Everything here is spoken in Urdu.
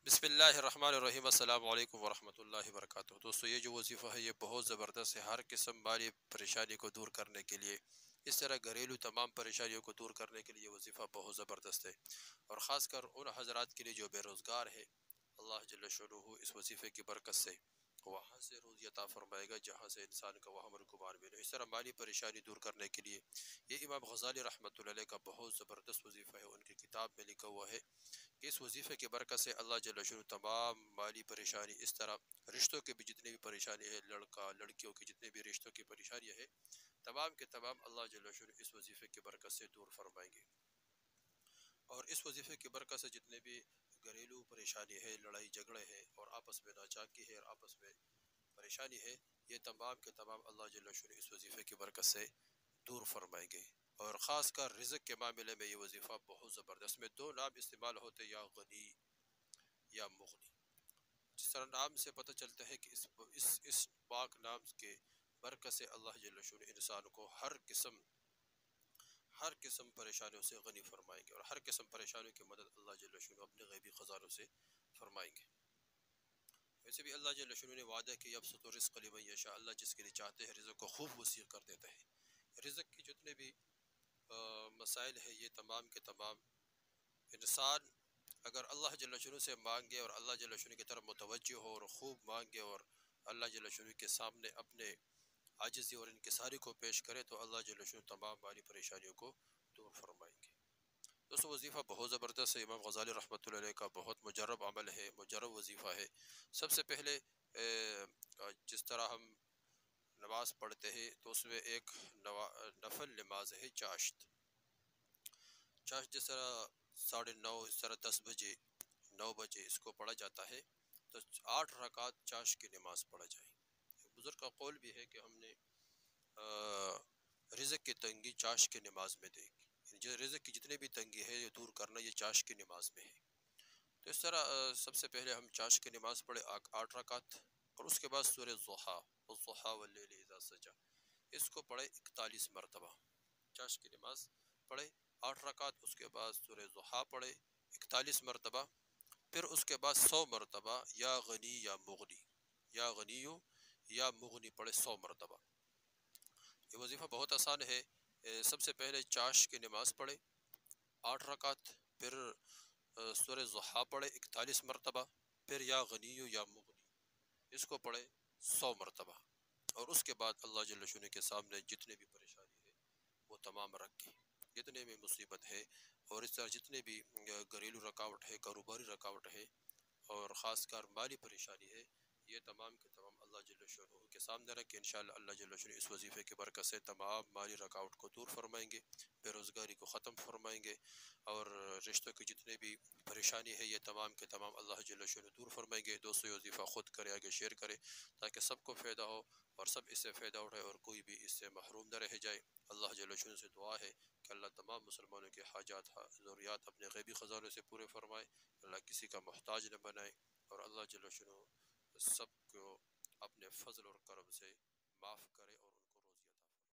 بسم اللہ الرحمن الرحیم، السلام علیکم ورحمۃ اللہ وبرکاتہ۔ دوستو، یہ جو وظیفہ ہے یہ بہت زبردست ہے، ہر قسم والی پریشانی کو دور کرنے کے لیے، اس طرح گھریلو تمام پریشانیوں کو دور کرنے کے لیے یہ وظیفہ بہت زبردست ہے، اور خاص کر ان حضرات کے لیے جو بے روزگار ہے، اللہ جل شانہ اس وظیفے کی برکت سے وہاں سے روزی عطا فرمائے گا جہاں سے انسان کا وہاں گمان بھی نہیں۔ اس طرح مالی پریشانی دور کرنے کے لیے یہ امام غزالی رحمۃ اللہ علیہ کا بہت زبردست وظیفہ ہے، ان کی کتاب میں لکھا ہوا ہے کہ اس وظیفے کی برکت سے اللہ جل شانہ تمام مالی پریشانی، اس طرح رشتوں کے بھی جتنے بھی پریشانی ہے، لڑکا لڑکیوں کی جتنے بھی رشتوں کی پریشانی ہے، تمام کے تمام اللہ جل شانہ اس وظیفے کی برکت سے دور فرمائیں گے۔ اور اس وظیفے کی برکت سے جتنے بھی گھریلو پریشانی ہے، لڑائی جھگڑے ہیں، اور آپس میں ناچاکی ہے، اور آپس میں پریشانی ہے، یہ تمام کے تمام اللہ جل شانہ اس وظیفے کی برکت سے دور فرمائیں گے۔ اور خاص کر رزق کے معاملے میں یہ وظیفہ بہت زبردست، میں دو نام استعمال ہوتے، یا غنی یا مغنی۔ جس طرح نام سے پتہ چلتا ہے کہ اس پاک نام کے برکت سے اللہ جل شانہ انسان کو ہر قسم پریشانیوں سے غنی فرمائیں گے، اور ہر قسم پریشانیوں کی مدد اللہ جل شانہ اپنے غیبی خزانوں سے فرمائیں گے۔ ویسے بھی اللہ جل شانہ نے وعدہ کہ یبسط الرزق لمن یشاء، اللہ جس کے لیے چاہتے ہیں رزق کو خوب وسیع کر دیتا ہے۔ رزق کی جتنے بھی مسائل ہے، یہ تمام کے تمام انسان اگر اللہ جل شانہ سے مانگے، اور اللہ جل شانہ کی طرف متوجہ ہو اور خوب مانگے، اور اللہ جل شانہ کے سامنے اپنے عاجزی اور انکساری کو پیش کرے، تو اللہ جل شانہ تمام مالی پریشانیوں کو دور فرمائیں گے۔ دوستو، وظیفہ بہت زبردست ہے، امام غزالی رحمۃ اللہ علیہ کا بہت مجرب عمل ہے، مجرب وظیفہ ہے۔ سب سے پہلے جس طرح ہم نماز پڑھتے ہیں تو اس میں ایک نفل نماز ہے چاشت۔ چاشت جس طرح 9:30، اس طرح 10 بجے، 9 بجے اس کو پڑھا جاتا ہے، تو 8 رکعت چاشت کی نماز پڑھا جائے۔ بزرگ کا قول بھی ہے کہ ہم نے رزق کی تنگی چاشت کی نماز میں دیکھی، جو رزق کی جتنے بھی تنگی ہے یہ دور کرنا یہ چاشت کی نماز میں ہے۔ تو اس طرح سب سے پہلے ہم چاشت کی نماز پڑھے 8 رکعت، اور اس کے بعد سورہ ضحیٰ، والضحیٰ واللیل اذا سجی، اس کو پڑھے 41 مرتبہ۔ چاشت کی نماز پڑھے 8 رکعت، اس کے بعد سورہ ضحیٰ پڑھے 41 مرتبہ، پھر اس کے بعد 100 مرتبہ یا غنی یا مغنی، یا غنیو یا مغنی پڑھے 100 مرتبہ۔ یہ وظیفہ بہت آسان ہے۔ سب سے پہلے چاشت کی نماز پڑھے 8 رکعت، پھر سورہ ضحیٰ پڑھے 41 مرتبہ، پھر یا غنیو یا مغنی اس کو پڑھے 100 مرتبہ، اور اس کے بعد اللہ جل شانہ کے سامنے جتنے بھی پریشانی ہے وہ تمام رکھ کے، جتنے بھی مصیبت ہے، اور اس طرح جتنے بھی گھریلو رکاوٹ ہے، کاروباری رکاوٹ ہے، اور خاص کر مالی پریشانی ہے، یہ تمام کے تمام اللہ جل شانہ کے سامنے رکھ کے انشاءاللہ اللہ جل شانہ اس وظیفے کی برکت سے تمام مالی رکاوٹ کو دور فرمائیں گے، بے روزگاری کو ختم فرمائیں گے، اور رشتوں کی جتنے بھی پریشانی ہے یہ تمام کے تمام اللہ جل شانہ دور فرمائیں گے۔ دوستو، یہ وظیفہ خود کرے، آگے شیئر کرے، تاکہ سب کو فائدہ ہو اور سب اس سے فائدہ اٹھائے، اور کوئی بھی اس سے محروم نہ رہ جائے۔ اللہ جل شانہ سے دعا ہے کہ اللہ تمام مسلمانوں کے حاجات ضروریات اپنے غیبی خزانوں سے پورے فرمائے، اللہ کسی کا محتاج نہ بنائے، اور اللہ جل شانہ سب کو اپنے فضل اور کرم سے معاف کرے، اور